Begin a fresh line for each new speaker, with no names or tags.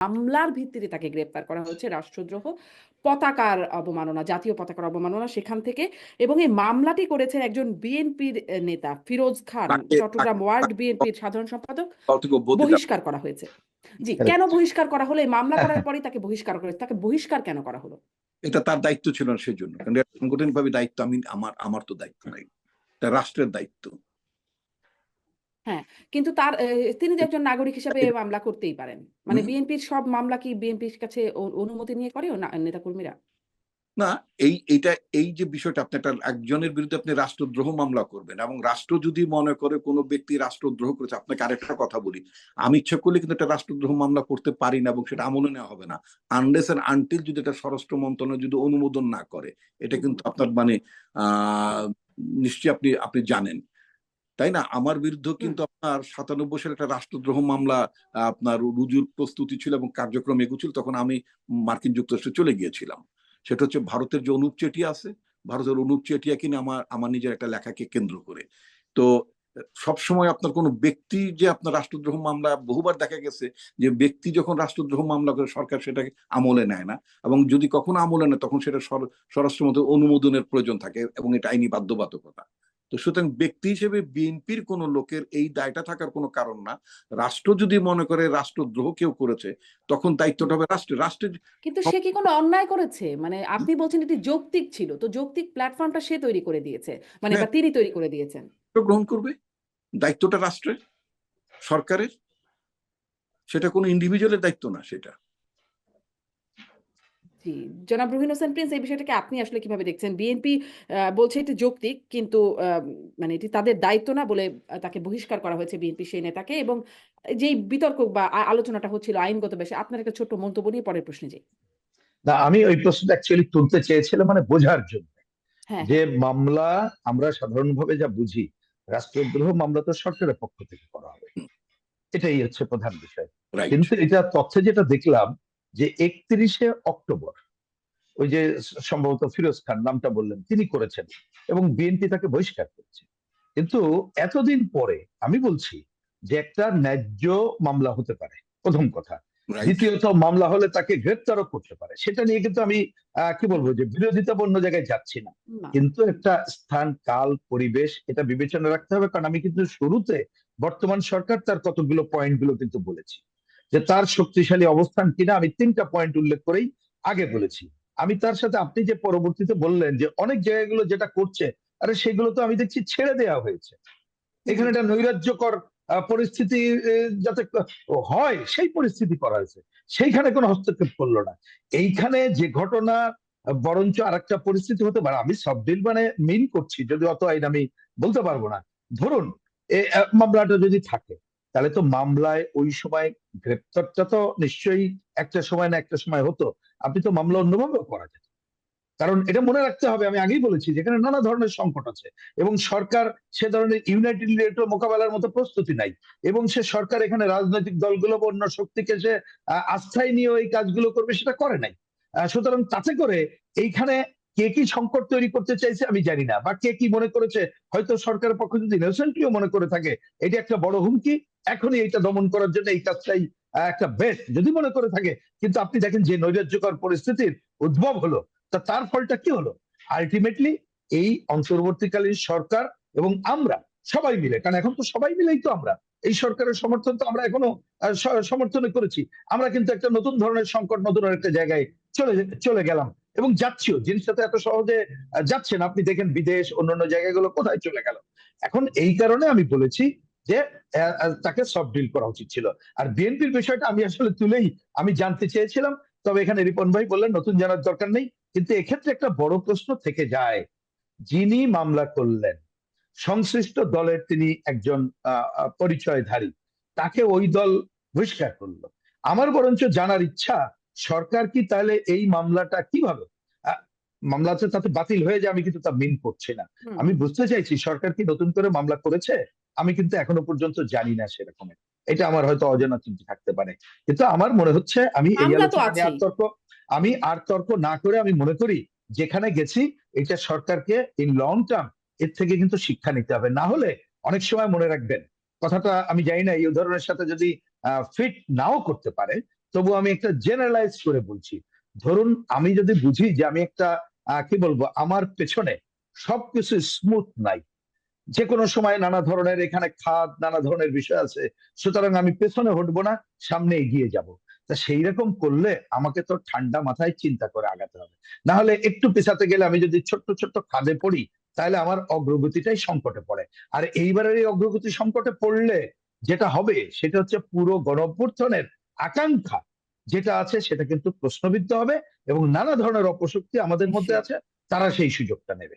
মামলার ভিত্তিতে তাকে গ্রেপ্তার করা হয়েছে, রাষ্ট্রদ্রোহ, পতাকার অবমাননা, জাতীয় পতাকার অবমাননা সেখান থেকে। এবং এই মামলাটি করেছেন একজন বিএনপির নেতা ফিরোজ খান,
তাকে
চট্টগ্রাম ওয়ার্ড বিএনপির সাধারণ সম্পাদক।
বলতে
বহিষ্কার করা হয়েছে। জি, কেন বহিষ্কার করা হলো? এই মামলা করার পরেই তাকে বহিষ্কার করা হয়েছে। তাকে বহিষ্কার কেন করা হলো?
এটা তার দায়িত্ব ছিল না সেই জন্য, কারণ সাংগঠনিক ভাবে দায়িত্ব আমার তো দায়িত্ব নাই, এটা রাষ্ট্রের দায়িত্ব।
হ্যাঁ, কিন্তু তিনি যে একজন নাগরিক হিসেবে এই মামলা করতেই পারেন। মানে বিএনপির সব মামলা কি বিএনপির কাছে অনুমতি নিয়ে করে নেতাকর্মীরা?
না, এই যে বিষয়টা, আপনি একজনের বিরুদ্ধে আপনি রাষ্ট্রদ্রোহ মামলা করবেন, এবং রাষ্ট্র যদি মনে করে কোনো ব্যক্তি রাষ্ট্রদ্রোহ করেছে, আপনাকে আরেকটা কথা বলি, আমি ইচ্ছা করলে কিন্তু একটা রাষ্ট্রদ্রোহ মামলা করতে পারি না, এবং সেটা আমলে নেওয়া হবে না আনলেস এন্ড আনটিল যদি এটা স্বরাষ্ট্র মন্ত্রণালয় যদি অনুমোদন না করে। এটা কিন্তু আপনার মানে নিশ্চয়ই আপনি জানেন, তাই না? আমার বিরুদ্ধে কিন্তু আপনার 97 সালে একটা রাষ্ট্রদ্রোহ মামলা আপনার রুজুর প্রস্তুতি ছিল এবং কার্যক্রম এগুচ্ছিল, তখন আমি মার্কিন যুক্তরাষ্ট্রে চলে গিয়েছিলাম। সেটা হচ্ছে ভারতের যে অনুপ চেটিয়া আছে, ভারতের অনুপ চেটিয়া কিনে আমার নিজের একটা লেখাকে কেন্দ্র করে। তো সবসময় আপনার কোনো ব্যক্তি যে আপনার রাষ্ট্রদ্রোহ মামলা, বহুবার দেখা গেছে যে ব্যক্তি যখন রাষ্ট্রদ্রোহ মামলা করে সরকার সেটাকে আমলে নেয় না, এবং যদি কখনো আমলে নেয় তখন সেটা স্বরাষ্ট্র মন্ত্রণালয়ের অনুমোদনের প্রয়োজন থাকে, এবং এটা আইনি বাধ্যবাধকতা। তো সুতরাং ব্যক্তি হিসেবে বিএনপির কোন লোকের এই দায়টা থাকার কোনো কারণ না। রাষ্ট্র যদি মনে করে রাষ্ট্রদ্রোহ কেউ করেছে, তখন দায়িত্বটা হবে রাষ্ট্রের।
কিন্তু সে কি কোনো অন্যায় করেছে? মানে আপনি বলছেন এটি যৌক্তিক ছিল, তো যৌক্তিক প্ল্যাটফর্মটা সে তৈরি করে দিয়েছে, মানে
হ্যাঁ,
বা তিনি তৈরি করে দিয়েছেন।
গ্রহণ করবে, দায়িত্বটা রাষ্ট্রের, সরকারের, সেটা কোনো ইন্ডিভিজুয়ালের দায়িত্ব না সেটা।
জি, জনাব রুহিন হোসেন প্রিন্স, এই বিষয়টাকে আপনি আসলে কিভাবে দেখছেন? বিএনপি বলছে এটি যৌক্তিক, কিন্তু মানে এটি তাদের দায়িত্ব না বলে তাকে বহিষ্কার করা হয়েছে বিএনপি সেই নেতাকে। এবং যেই বিতর্ক বা আলোচনাটা হচ্ছিল আইনগত বিষয়ে, আপনার একটা ছোট্ট মন্তব্য নিয়ে পরের প্রশ্নে যাই।
না, আমি ওই প্রশ্নটা অ্যাকচুয়ালি তুলতে চেয়েছিলাম মানে বোঝার জন্য
হ্যাঁ,
যে
হ্যাঁ।
মামলা আমরা সাধারণভাবে যা বুঝি, রাষ্ট্রদ্রোহ মামলা তো সরকারের পক্ষ থেকে করা হবে, এটাই হচ্ছে প্রধান বিষয়।
রাইট।
কিন্তু এটা তথ্যে যেটা দেখলাম যে 31শে অক্টোবর ওই যে সম্ভবত ফিরোজ খান নামটা বললেন, তিনি করেছেন এবং বিএনপি তাকে বহিষ্কার করেছে। কিন্তু এতদিন পরে আমি বলছি যে একটা ন্যায্য মামলা হতে পারে, প্রথম কথা।
রাইট।
দ্বিতীয়ত, মামলা হলে তাকে গ্রেপ্তারও করতে পারে, সেটা নিয়ে কিন্তু আমি কি বলবো যে বিরোধিতা অন্য জায়গায় যাচ্ছি না।
না।
কিন্তু একটা স্থান, কাল, পরিবেশ এটা বিবেচনা রাখতে হবে। কারণ আমি কিন্তু শুরুতে বর্তমান সরকার তার কতগুলো পয়েন্ট গুলো কিন্তু বলেছি যে তার শক্তিশালী অবস্থান কিনা, আমি 3টা পয়েন্ট উল্লেখ করেই আগে বলেছি। আমি তার সাথে আপনি যে পরবর্তীতে বললেন যে অনেক জায়গাগুলো যেটা করছে, আরে সেগুলো তো আমি দেখছি ছেড়ে দেওয়া হয়েছে। এখানে একটা নৈরাজ্যকর পরিস্থিতি যাতে হয় সেই পরিস্থিতি করা হয়েছে, সেইখানে কোনো হস্তক্ষেপ করলো না। এইখানে যে ঘটনা, বরঞ্চ আরেকটা পরিস্থিতি হতে পারে। আমি সব ডিল মানে মিন করছি, যদি অত আইন আমি বলতে পারবো না। ধরুন মামলাটা যদি থাকে, তাহলে তো মামলায় ওই সময় গ্রেপ্তারটা তো নিশ্চয়ই একটা সময় না একটা সময় হতো। আপনি তো মামলা অন্যভাবেও করা যেত। কারণ এটা মনে রাখতে হবে, আমি আগেই বলেছি যেখানে নানা ধরনের সংকট আছে এবং সরকার সে ধরনের ইউনাইটেড রিলেটো মোকাবেলার মতো প্রস্তুতি নাই, এবং সে সরকার এখানে রাজনৈতিক দলগুলো বা অন্য শক্তিকে সে আস্থায় নিয়ে এই কাজগুলো করবে সেটা করে নাই। সুতরাং তাতে করে এইখানে কে কি সংকট তৈরি করতে চাইছে আমি জানি না, বা কে কি মনে করেছে, হয়তো সরকারের পক্ষ যদি ইনোসেন্টলিও মনে করে থাকে এটা একটা বড় হুমকি, এখনই এটা দমন করার জন্য এই কাজটাই একটা বেস্ট যদি মনে করে থাকে। কিন্তু আপনি দেখেন যে নৈরাজ্যকর পরিস্থিতির উদ্ভব হলো, তা তার ফলটা কি হলো? আলটিমেটলি এই অন্তর্বর্তীকালীন সরকার এবং আমরা সবাই মিলে, কারণ এখন তো সবাই মিলেই তো আমরা এই সরকারের সমর্থন তো আমরা এখনো সমর্থন করেছি। আমরা কিন্তু একটা নতুন ধরনের সংকট, নতুন একটা জায়গায় চলে চলে গেলাম এবং যাচ্ছিও। জিনিসটা তো এত সহজে যাচ্ছে না। আপনি দেখেন বিদেশ, অন্যান্য জায়গাগুলো কোথায় চলে গেল। এখন এই কারণে আমি বলেছি যে তাকে সফট ডিল করা উচিত ছিল। আর বিএনপির বিষয়টা আমি আসলে তুলেই আমি জানতে চেয়েছিলাম, তবে এখানে রিপন ভাই বললেন নতুন জানার দরকার নেই। কিন্তু এক্ষেত্রে একটা বড় প্রশ্ন থেকে যায়, যিনি মামলা করলেন সংশ্লিষ্ট দলের তিনি একজন পরিচয়ধারী, তাকে ওই দল বহিষ্কার করলো। আমার বরঞ্চ জানার ইচ্ছা, সরকার কি তাহলে এই মামলাটা কিভাবে আহ, মামলাটা তাতে বাতিল হয়ে যায়, আমি কিন্তু তা মিন করছি না। আমি বুঝতে চাইছি সরকার কি নতুন করে মামলা করেছে, আমি কিন্তু এখনো পর্যন্ত জানি না সেরকম। এটা আমার হয়তো অজানা চিন্তা থাকতে পারে। কিন্তু আমার মনে হচ্ছে, আমি এই
মামলা তো
আলোচনা নিয়ে
আছেই।
আমি আর তর্ক না করে আমি মনে করি যেখানে গেছি এটা সরকারকে ইন লং টার্ম এর থেকে কিন্তু শিক্ষা নিতে হবে। না হলে অনেক সময় মনে রাখবেন কথাটা, আমি জানি না এই উদাহরণের সাথে যদি ফিট নাও করতে পারে, তবু আমি একটা জেনারেলাইজ করে বলছি। ধরুন আমি যদি বুঝি যে আমি একটা কি বলবো, আমার পেছনে সবকিছু স্মুথ নাই, যে কোনো সময় নানা ধরনের এখানে খাদ, নানা ধরনের বিষয় আছে, সুতরাং আমি পেছনে হটবো না, সামনে এগিয়ে যাব। তা সেই রকম করলে আমাকে তো ঠান্ডা মাথায় চিন্তা করে আগাতে হবে। না হলে একটু পেছাতে গেলে আমি যদি ছোট্ট ছোট্ট খাদে পড়ি, তাহলে আমার অগ্রগতিটাই সংকটে পড়ে। আর এইবারের এই অগ্রগতি সংকটে পড়লে যেটা হবে সেটা হচ্ছে পুরো গণঅভ্যুত্থানের আকাঙ্ক্ষা যেটা আছে সেটা কিন্তু প্রশ্নবিদ্ধ হবে, এবং নানা ধরনের অপশক্তি আমাদের মধ্যে
নিশ্চয়ই।
আছে, তারা সেই সুযোগটা নেবে।